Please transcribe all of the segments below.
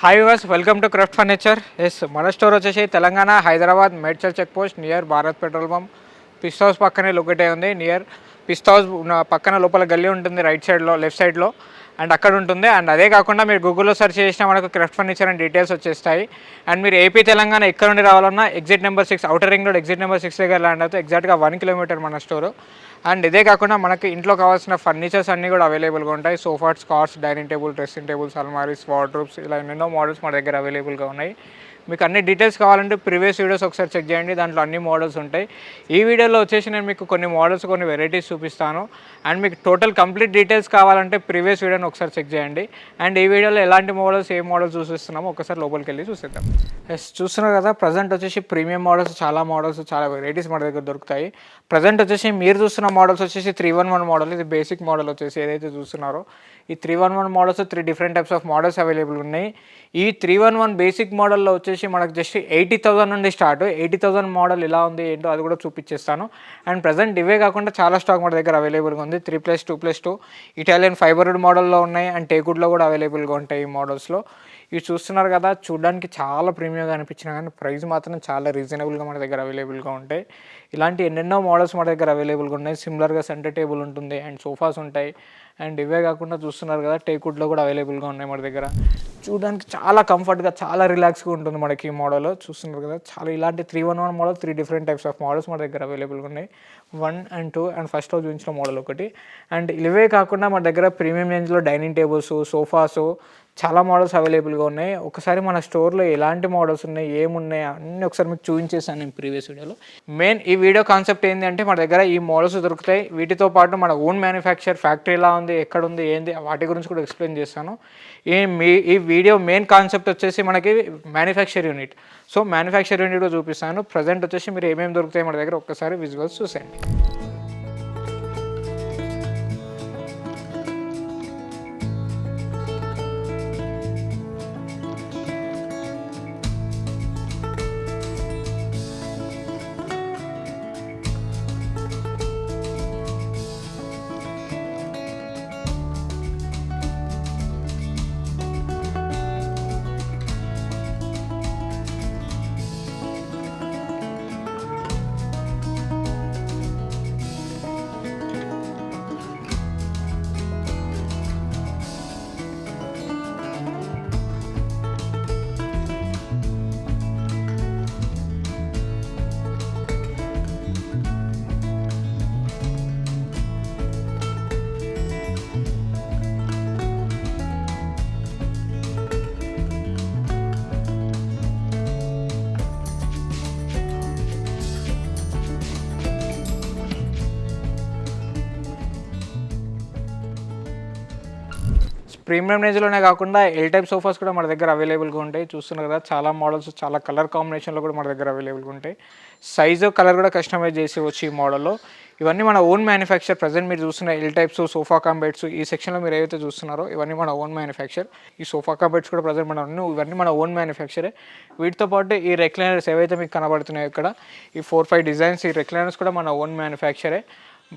Hi viewers, welcome to Craft Furniture. మన store వచ్చేసి Telangana Hyderabad Medchal check post near Bharat petrol pump Pista house పక్కనే locate అయి ఉంది. నియర్ పిస్ట్ హౌస్ పక్కన లోపల గల్లీ ఉంటుంది, రైట్ సైడ్లో లెఫ్ట్ సైడ్లో అండ్ అక్కడ ఉంటుంది. అండ్ అదే కాకుండా మీరు గూగుల్లో సెర్చ్ చేసినా మనకు క్రాఫ్ట్ ఫర్నిచర్ అండ్ డీటెయిల్స్ వచ్చేస్తాయి. అండ్ మీరు ఏపీ తెలంగాణ ఎక్కడ నుండి రావాలన్నా exit number 6 outer ring road exit number 6 దగ్గర ల్యాండ్ అవుతుంది. ఎగ్జాక్ట్గా 1 కిలోమీటర్ మన స్టోరు. అండ్ ఇదే కాకుండా మనకి ఇంట్లో కావాల్సిన ఫర్నిచర్స్ అన్నీ కూడా అవైలబుల్గా ఉంటాయి. Sofas, cars, dining table, dressing tables, అల్మారీస్, వార్డ్రోబ్స్ ఇలా ఎన్నెన్నో మోడల్స్ మన దగ్గర అవైలబుల్గా ఉన్నాయి. మీకు అన్ని డీటెయిల్స్ కావాలంటే ప్రీవియస్ వీడియోస్ ఒకసారి చెక్ చేయండి, దాంట్లో అన్ని మోడల్స్ ఉంటాయి. ఈ వీడియోలో వచ్చేసి నేను మీకు కొన్ని మోడల్స్, కొన్ని వెరైటీస్ చూపిస్తాను. అండ్ మీకు టోటల్ కంప్లీట్ డీటెయిల్స్ కావాలంటే ప్రీవియస్ వీడియోని ఒకసారి చెక్ చేయండి. అండ్ ఈ వీడియోలో ఎలాంటి మోడల్స్, ఏ మోడల్స్ చూపిస్తున్నామో ఒకసారి లోపలికి వెళ్ళి చూసేద్దాం. చూస్తున్నారు కదా, ప్రజెంట్ వచ్చేసి ప్రీమియం మోడల్స్, చాలా వెరైటీస్ మన దగ్గర దొరుకుతాయి. ప్రజెంట్ వచ్చేసి మీరు చూస్తున్న మోడల్స్ వచ్చేసి 311 మోడల్. ఇది బేసిక్ మోడల్ వచ్చేసి ఏదైతే చూస్తున్నారో ఈ 311 models 3 different types of models available ఉన్నాయి. ఈ 311 బేసిక్ మోడల్లో వచ్చేసి మనకు జస్ట్ 80,000 నుండి స్టార్ట్. 80,000 మోడల్ ఎలా ఉంది ఏంటో అది కూడా చూపించేస్తాను. అండ్ ప్రజెంట్ ఇవే కాకుండా చాలా స్టాక్ మన దగ్గర అవైలబుల్గా ఉంది. 3+2+2 ఇటాలియన్ ఫైబర్వుడ్ మోడల్లో ఉన్నాయి. అండ్ టేకుడ్లో కూడా అవైలబుల్గా ఉంటాయి ఈ మోడల్స్లో. ఇవి చూస్తున్నారు కదా, చూడడానికి చాలా ప్రీమియంగా అనిపించినా కానీ ప్రైస్ మాత్రం చాలా రీజనబుల్గా మన దగ్గర అవైలబుల్గా ఉంటాయి. ఇలాంటి ఎన్నెన్నో మోడల్స్ మన దగ్గర అవైలబుల్గా ఉన్నాయి. సిమిలర్గా సెంటర్ టేబుల్ ఉంటుంది అండ్ సోఫాస్ ఉంటాయి. అండ్ ఇవే కాకుండా చూస్తున్నారు కదా, టేకుడ్లో కూడా అవైలబుల్గా ఉన్నాయి మన దగ్గర. చూడడానికి చాలా కంఫర్ట్గా, చాలా రిలాక్స్గా ఉంటుంది మనకి ఈ మోడల్. చూస్తున్నారు కదా, చాలా ఇలాంటి 311 model 3 different types of models మన దగ్గర అవైలబుల్గా ఉన్నాయి. 1 and 2 అండ్ ఫస్ట్లో చూపించిన మోడల్ ఒకటి. అండ్ ఇవే కాకుండా మన దగ్గర ప్రీమియం రేంజ్లో డైనింగ్ టేబుల్స్, సోఫాసు చాలా మోడల్స్ అవైలబుల్గా ఉన్నాయి. ఒకసారి మన స్టోర్లో ఎలాంటి మోడల్స్ ఉన్నాయి, ఏమున్నాయి అన్నీ ఒకసారి మీకు చూపించేసాను నేను ప్రీవియస్ వీడియోలో. మెయిన్ ఈ వీడియో కాన్సెప్ట్ ఏంటి అంటే, మన దగ్గర ఈ మోడల్స్ దొరుకుతాయి. వీటితో పాటు మన ఓన్ మ్యానుఫ్యాక్చర్ ఫ్యాక్టరీ ఎలా ఉంది, ఎక్కడ ఉంది, ఏంది వాటి గురించి కూడా ఎక్స్ప్లెయిన్ చేస్తాను. ఈ వీడియో మెయిన్ కాన్సెప్ట్ వచ్చేసి మనకి manufacture unit. So manufacture unit కూడా చూపిస్తాను. ప్రజెంట్ వచ్చేసి మీరు ఏమేమి దొరుకుతాయి మన దగ్గర ఒక్కసారి విజువల్స్ చూసేయండి. ప్రీమియం రేంజ్లోనే కాకుండా ఎల్ టైప్ సోఫాస్ కూడా మన దగ్గర అవైలబుల్గా ఉంటాయి. చూస్తున్నారు కదా, చాలా మోడల్స్, చాలా కలర్ కాంబినేషన్లో కూడా మన దగ్గర అవైలబుల్గా ఉంటాయి. సైజు, కలర్ కూడా కస్టమైజ్ చేసి వచ్చి ఈ మోడల్లో. ఇవన్నీ మన ఓన్ మ్యానుఫ్యాక్చర్. ప్రజెంట్ మీరు చూస్తున్న L types, sofa cum beds, ఈ సెక్షన్లో మీరు ఏవైతే చూస్తున్నారో ఇవన్నీ మన ఓన్ మ్యానుఫ్యాక్చర్. ఈ సోఫా కమ్ బెడ్స్ కూడా ప్రజెంట్ ఇవన్నీ మన ఓన్ మ్యానుఫ్యాక్చరే. వీటితో పాటు ఈ రెక్లైనర్స్ ఏవైతే మీకు కనబడుతున్నాయో ఇక్కడ, ఈ 4-5 డిజైన్స్, ఈ రెక్లైనర్స్ కూడా మన ఓన్ మ్యానుఫ్యాక్చరే.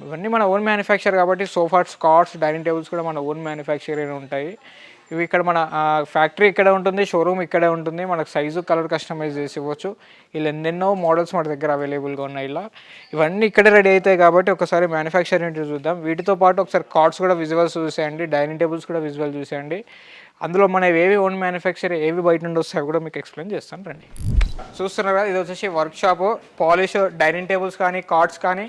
ఇవన్నీ మన ఓన్ మ్యానుఫ్యాక్చర్ కాబట్టి సోఫాస్, కార్స్, డైనింగ్ టేబుల్స్ కూడా మన ఓన్ మ్యానుఫ్యాక్చర్ ఉంటాయి. ఇవి ఇక్కడ మన ఫ్యాక్టరీ ఇక్కడే ఉంటుంది, షోరూమ్ ఇక్కడే ఉంటుంది. మనకు సైజు, కలర్ కస్టమైజ్ చేసి ఇవ్వచ్చు. ఇలా ఎన్నెన్నో మోడల్స్ మన దగ్గర అవైలబుల్గా ఉన్నాయి. ఇలా ఇవన్నీ ఇక్కడే రెడీ అవుతాయి కాబట్టి ఒకసారి మ్యానుఫ్యాక్చర్ ఏంటి చూద్దాం. వీటితో పాటు ఒకసారి కార్డ్స్ కూడా విజువల్స్ చూసేయండి, డైనింగ్ టేబుల్స్ కూడా విజువల్ చూసేయండి. అందులో మనవి ఏవి ఓన్ మ్యానుఫ్యాక్చర్, ఏవి బయట నుండి వస్తాయో కూడా మీకు ఎక్స్ప్లెయిన్ చేస్తాను రండి. చూస్తున్నారు కదా, ఇది వచ్చేసి work shop. Polish, dining tables కానీ కార్డ్స్ కానీ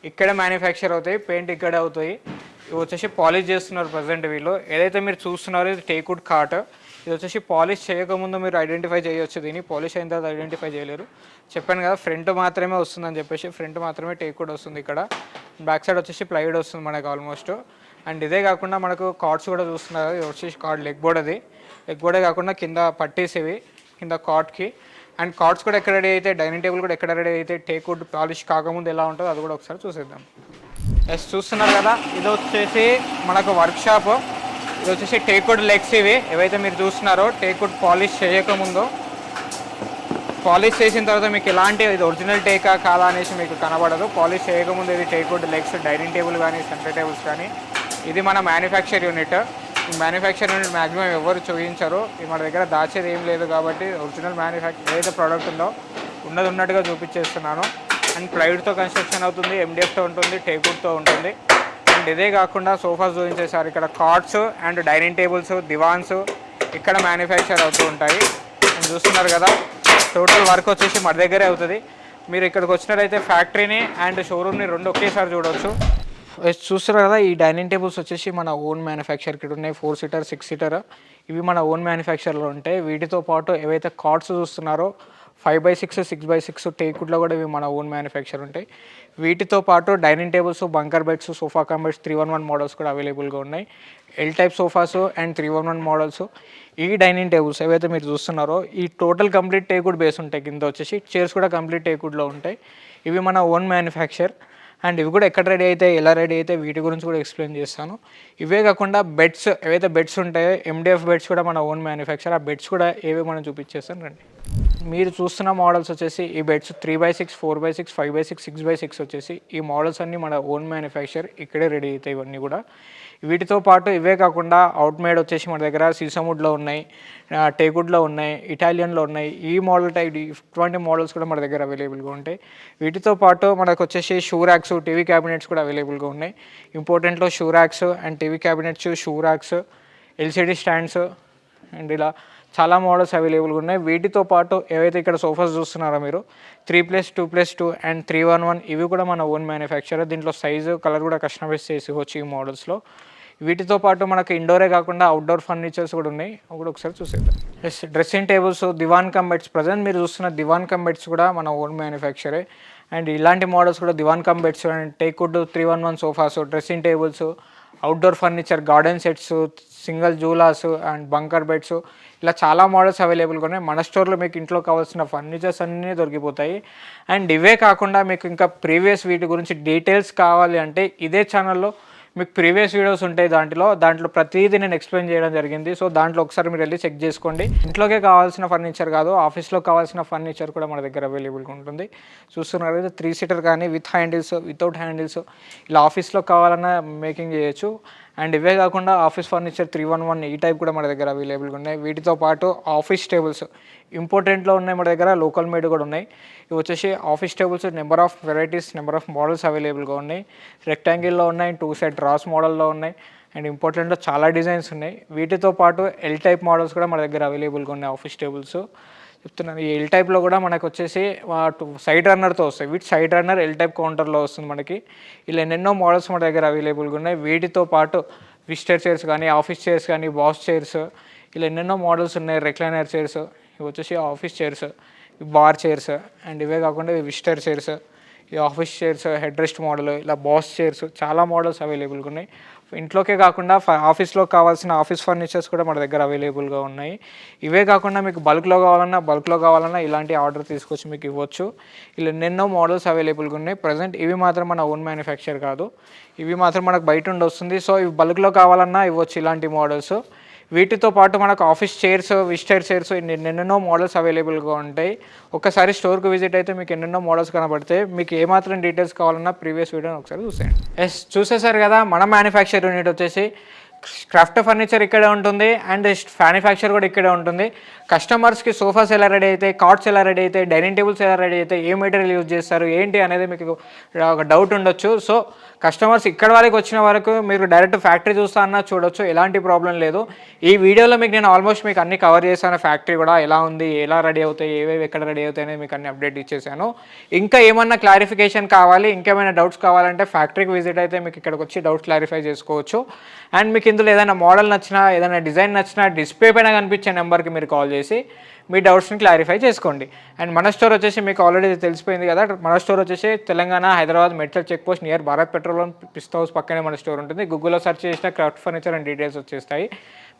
ఇక్కడే మ్యానుఫ్యాక్చర్ అవుతాయి, పెయింట్ ఇక్కడే అవుతాయి. ఇవి వచ్చేసి పాలిష్ చేస్తున్నారు ప్రజెంట్ వీళ్ళు. ఏదైతే మీరు చూస్తున్నారో ఇది టేక్వుడ్ కాట్. ఇది వచ్చేసి పాలిష్ చేయకముందు మీరు ఐడెంటిఫై చేయొచ్చు, దీన్ని పాలిష్ అయిన తర్వాత ఐడెంటిఫై చేయలేరు. చెప్పాను కదా, ఫ్రంట్ మాత్రమే వస్తుందని చెప్పేసి, ఫ్రంట్ మాత్రమే టేక్వుడ్ వస్తుంది. ఇక్కడ బ్యాక్ సైడ్ వచ్చేసి ప్లైవుడ్ వస్తుంది మనకు ఆల్మోస్ట్. అండ్ ఇదే కాకుండా మనకు కార్డ్స్ కూడా చూస్తున్నారు. ఇది వచ్చేసి కార్డ్ లెగ్ బోర్డ్. అది లెగ్ బోర్డే కాకుండా కింద పట్టేసి ఇవి కింద కార్డ్కి. అండ్ కార్డ్స్ కూడా ఎక్కడ రెడీ అయితే, డైనింగ్ టేబుల్ కూడా ఎక్కడ రెడీ అయితే, టేక్వుడ్ పాలిష్ కాకముందు ఎలా ఉంటుందో అది కూడా ఒకసారి చూసేద్దాం. చూస్తున్నారు కదా, ఇది వచ్చేసి మనకు వర్క్ షాప్. ఇది వచ్చేసి టేక్వుడ్ లెగ్స్. ఇవి ఏవైతే మీరు చూస్తున్నారో టేక్వుడ్ పాలిష్ చేయకముందు, పాలిష్ చేసిన తర్వాత మీకు ఎలాంటి ఇది ఒరిజినల్ టేకా కాదా అనేసి మీకు కనబడదు. పాలిష్ చేయకముందు ఇది టేక్వుడ్ లెగ్స్, డైనింగ్ టేబుల్ కానీ సెంటర్ టేబుల్స్ కానీ. ఇది మన మ్యానుఫ్యాక్చర్ యూనిట్. ఈ మ్యానుఫ్యాక్చర్ మ్యాక్సిమం ఎవరు చూపించరు, మన దగ్గర దాచేది ఏం లేదు కాబట్టి ఒరిజినల్ మ్యానుఫ్యాక్చర్ ఏదైతే ప్రోడక్ట్ ఉందో ఉన్నది ఉన్నట్టుగా చూపించేస్తున్నాను. అండ్ ప్లైవుడ్తో కన్స్ట్రక్షన్ అవుతుంది, ఎండిఎఫ్తో ఉంటుంది, టేకుడ్తో ఉంటుంది. అండ్ ఇదే కాకుండా సోఫాస్ చూపించేసారు, ఇక్కడ కార్డ్స్ అండ్ డైనింగ్ టేబుల్స్, దివాన్స్ ఇక్కడ మ్యానుఫ్యాక్చర్ అవుతూ ఉంటాయి. అండ్ చూస్తున్నారు కదా, టోటల్ వర్క్ వచ్చేసి మన దగ్గరే అవుతుంది. మీరు ఇక్కడికి వచ్చినట్లయితే ఫ్యాక్టరీని అండ్ షోరూమ్ని రెండు ఒకేసారి చూడవచ్చు. చూస్తున్నారు కదా, ఈ డైనింగ్ టేబుల్స్ వచ్చేసి మన ఓన్ మ్యానుఫ్యాక్చర్ ఇక్కడ ఉన్నాయి. 4 సీటర్ 6 సీటర్ ఇవి మన ఓన్ మ్యానుఫ్యాక్చర్లో ఉంటాయి. వీటితో పాటు ఏవైతే కార్డ్స్ చూస్తున్నారో 5x6 6x6 టేకుడ్లో కూడా ఇవి మన ఓన్ మ్యానుఫ్యాక్చర్ ఉంటాయి. వీటితో పాటు dining tables, bunker beds, sofa cum beds 311 models కూడా అవైలబుల్గా ఉన్నాయి. L type sofas and 311 models. ఈ డైనింగ్ టేబుల్స్ ఏవైతే మీరు చూస్తున్నారో ఈ టోటల్ కంప్లీట్ టేకుడ్ బేస్ ఉంటాయి. కింద వచ్చేసి చైర్స్ కూడా కంప్లీట్ టేకుడ్లో ఉంటాయి. ఇవి మన ఓన్ మ్యానుఫ్యాక్చర్. అండ్ ఇవి కూడా ఎక్కడ రెడీ అయితే, ఎలా రెడీ అయితే వీటి గురించి కూడా ఎక్స్ప్లెయిన్ చేస్తాను. ఇవే కాకుండా బెడ్స్, ఏవైతే బెడ్స్ ఉంటాయో ఎండిఎఫ్ బెడ్స్ కూడా మన ఓన్ మ్యానుఫ్యాక్చర్. ఆ బెడ్స్ కూడా ఏవే మనం చూపించేస్తాను రండి. మీరు చూస్తున్న మోడల్స్ వచ్చేసి ఈ beds 3x6, 4x6, 5x6, 6x6 వచ్చేసి ఈ మోడల్స్ అన్నీ మన ఓన్ మ్యానుఫ్యాక్చర్. ఇక్కడే రెడీ అవుతాయి ఇవన్నీ కూడా. వీటితో పాటు ఇవే కాకుండా అవుట్ మేడ్ వచ్చేసి మన దగ్గర సీసముడ్లో ఉన్నాయి, టేకుడ్లో ఉన్నాయి, ఇటాలియన్లో ఉన్నాయి. ఈ మోడల్ టైప్ ఇటువంటి మోడల్స్ కూడా మన దగ్గర అవైలబుల్గా ఉంటాయి. వీటితో పాటు మనకు వచ్చేసి షూ ర్యాక్స్, టీవీ క్యాబినెట్స్ కూడా అవైలబుల్గా ఉన్నాయి. ఇంపార్టెంట్లో shoe racks and TV cabinets, shoe racks, LCD stands and ఇలా చాలా మోడల్స్ అవైలబుల్గా ఉన్నాయి. వీటితో పాటు ఏవైతే ఇక్కడ సోఫాస్ చూస్తున్నారో మీరు 3+, 2+2 అండ్ 311 ఇవి కూడా మన ఓన్ మ్యానుఫ్యాక్చర్. దీంట్లో సైజు, కలర్ కూడా కస్టమైజ్ చేసుకోవచ్చు ఈ మోడల్స్లో. వీటితో పాటు మనకు ఇండోరే కాకుండా అవుట్డోర్ ఫర్నిచర్స్ కూడా ఉన్నాయి. అవి కూడా ఒకసారి చూసేద్దాం. డ్రెస్సింగ్ టేబుల్స్, దివాన్ కమ్ బెడ్స్. ప్రజెంట్ మీరు చూస్తున్న దివాన్ కమ్ బెడ్స్ కూడా మన ఓన్ మ్యానుఫ్యాక్చరే. అండ్ ఇలాంటి మోడల్స్ కూడా దివాన్ cum beds and teakwood 311 sofas, dressing tables, outdoor furniture, garden sets, single జూలాస్ అండ్ బంకర్ బెడ్స్ ఇలా చాలా మోడల్స్ అవైలబుల్గా ఉన్నాయి. మన స్టోర్లో మీకు ఇంట్లో కావాల్సిన ఫర్నిచర్స్ అన్నీ దొరికిపోతాయి. అండ్ ఇవే కాకుండా మీకు ఇంకా ప్రీవియస్ వీటి గురించి డీటెయిల్స్ కావాలి అంటే ఇదే ఛానల్లో మీకు ప్రీవియస్ వీడియోస్ ఉంటాయి. దాంట్లో ప్రతిదీ నేను ఎక్స్ప్లెయిన్ చేయడం జరిగింది. సో దాంట్లో ఒకసారి మీరు వెళ్ళి చెక్ చేసుకోండి. ఇంట్లోకే కావాల్సిన ఫర్నిచర్ కాదు, ఆఫీస్లో కావాల్సిన ఫర్నిచర్ కూడా మన దగ్గర అవైలబుల్గా ఉంటుంది. చూస్తున్నారు కదా, 3 సీటర్ కానీ విత్ హ్యాండిల్స్, వితౌట్ హ్యాండిల్స్ ఇలా ఆఫీస్లో కావాలన్నా మేకింగ్ చేయొచ్చు. అండ్ ఇవే కాకుండా ఆఫీస్ ఫర్నిచర్ 311 ఈ టైప్ కూడా మన దగ్గర అవైలబుల్గా ఉన్నాయి. వీటితో పాటు ఆఫీస్ టేబుల్స్ ఇంపార్టెంట్లో ఉన్నాయి మన దగ్గర, లోకల్ మేడ్ కూడా ఉన్నాయి. ఇవి వచ్చేసి office tables number of varieties, number of models అవైలబుల్గా ఉన్నాయి. రెక్టాంగిల్లో ఉన్నాయి, 2 సెట్ రాస్ మోడల్లో ఉన్నాయి. అండ్ ఇంపార్టెంట్లో చాలా డిజైన్స్ ఉన్నాయి. వీటితో పాటు ఎల్ టైప్ మోడల్స్ కూడా మన దగ్గర అవైలబుల్గా ఉన్నాయి. ఆఫీస్ టేబుల్స్ చెప్తున్నాను. ఈ ఎల్ టైప్లో కూడా మనకు వచ్చేసి సైడ్ రన్నర్తో వస్తాయి. వీటి సైడ్ రన్నర్ ఎల్ టైప్ కౌంటర్లో వస్తుంది మనకి. ఇలా ఎన్నెన్నో మోడల్స్ మన దగ్గర అవైలబుల్గా ఉన్నాయి. వీటితో పాటు విజిటర్ చైర్స్ కానీ, ఆఫీస్ చైర్స్ కానీ, బాస్ చైర్స్ ఇలా ఎన్నెన్నో మోడల్స్ ఉన్నాయి. రెక్లైనర్ చైర్స్, ఇవి వచ్చేసి office chairs, bar chairs and ఇవే కాకుండా విజిటర్ చైర్స్, ఈ office chairs, head rest model, ఇలా బాస్ చైర్స్ చాలా మోడల్స్ అవైలబుల్గా ఉన్నాయి. ఇంట్లోకే కాకుండా ఆఫీస్లో కావాల్సిన ఆఫీస్ ఫర్నిచర్స్ కూడా మన దగ్గర అవైలబుల్గా ఉన్నాయి. ఇవే కాకుండా మీకు బల్క్లో కావాలన్నా ఇలాంటి ఆర్డర్ తీసుకొచ్చి మీకు ఇవ్వచ్చు. ఇలా ఎన్నెన్నో మోడల్స్ అవైలబుల్గా ఉన్నాయి. ప్రజెంట్ ఇవి మాత్రం మన ఓన్ మ్యానుఫ్యాక్చర్ కాదు, ఇవి మాత్రం మనకు బయట ఉండి వస్తుంది. సో ఇవి బల్క్లో కావాలన్నా ఇవ్వచ్చు ఇలాంటి మోడల్స్. వీటితో పాటు మనకు ఆఫీస్ చైర్స్, విజిటర్ చైర్స్ ఎన్నెన్నో మోడల్స్ అవైలబుల్గా ఉంటాయి. ఒకసారి స్టోర్కి విజిట్ అయితే మీకు ఎన్నెన్నో మోడల్స్ కనబడితే మీకు ఏమాత్రం డీటెయిల్స్ కావాలన్నా ప్రీవియస్ వీడియోని ఒకసారి చూసేయండి. చూసేసారు కదా, మన మ్యానుఫ్యాక్చర్ యూనిట్ వచ్చేసి క్రాఫ్ట్ ఫర్నిచర్ ఇక్కడే ఉంటుంది అండ్ మ్యానుఫ్యాక్చర్ కూడా ఇక్కడే ఉంటుంది. కస్టమర్స్కి సోఫాస్ ఎలా రెడీ అవుతాయి, కార్డ్స్ ఎలా రెడీ అవుతాయి, డైనింగ్ టేబుల్స్ ఎలా రెడీ అవుతాయి, ఏ మెటీరియల్ యూజ్ చేస్తారు ఏంటి అనేది మీకు ఒక డౌట్ ఉండొచ్చు. సో కస్టమర్స్ ఇక్కడ వరకు వచ్చిన వరకు మీరు డైరెక్ట్ ఫ్యాక్టరీ చూస్తా అన్నా చూడొచ్చు, ఎలాంటి ప్రాబ్లం లేదు. ఈ వీడియోలో మీకు నేను ఆల్మోస్ట్ మీకు అన్ని కవర్ చేశాను. ఫ్యాక్టరీ కూడా ఎలా ఉంది, ఎలా రెడీ అవుతాయి, ఏవేవి ఎక్కడ రెడీ అవుతాయి అనేది మీకు అన్ని అప్డేట్ ఇచ్చేసాను. ఇంకా ఏమన్నా క్లారిఫికేషన్ కావాలి, ఇంకేమైనా డౌట్స్ కావాలంటే ఫ్యాక్టరీకి విజిట్ అయితే మీకు ఇక్కడికి వచ్చి డౌట్స్ క్లారిఫై చేసుకోవచ్చు. అండ్ మీకు ఇందులో ఏదైనా మోడల్ నచ్చినా, ఏదైనా డిజైన్ నచ్చినా డిస్ప్లే పైన కనిపించే నెంబర్కి మీరు కాల్ చేసి మీ డౌట్స్ని క్లారిఫై చేసుకోండి. అండ్ మన స్టోర్ వచ్చేసి మీకు ఆల్రెడీ తెలిసిపోయింది కదా, మన స్టోర్ వచ్చేసి Telangana, Hyderabad, Medchal check post near Bharat petrol bunk, Pista house పక్కనే మన స్టోర్ ఉంటుంది. గూగుల్లో సెర్చ్ చేసిన క్రాఫ్ట్ ఫర్నిచర్ అండ్ డీటెయిల్స్ వచ్చేస్తాయి.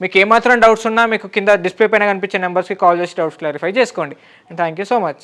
మీకు ఏమాత్రం డౌట్స్ ఉన్నా మీకు కింద డిస్ప్లే పైన కనిపించే నెంబర్స్కి కాల్ చేసి డౌట్స్ క్లారిఫై చేసుకోండి. And thank you so much.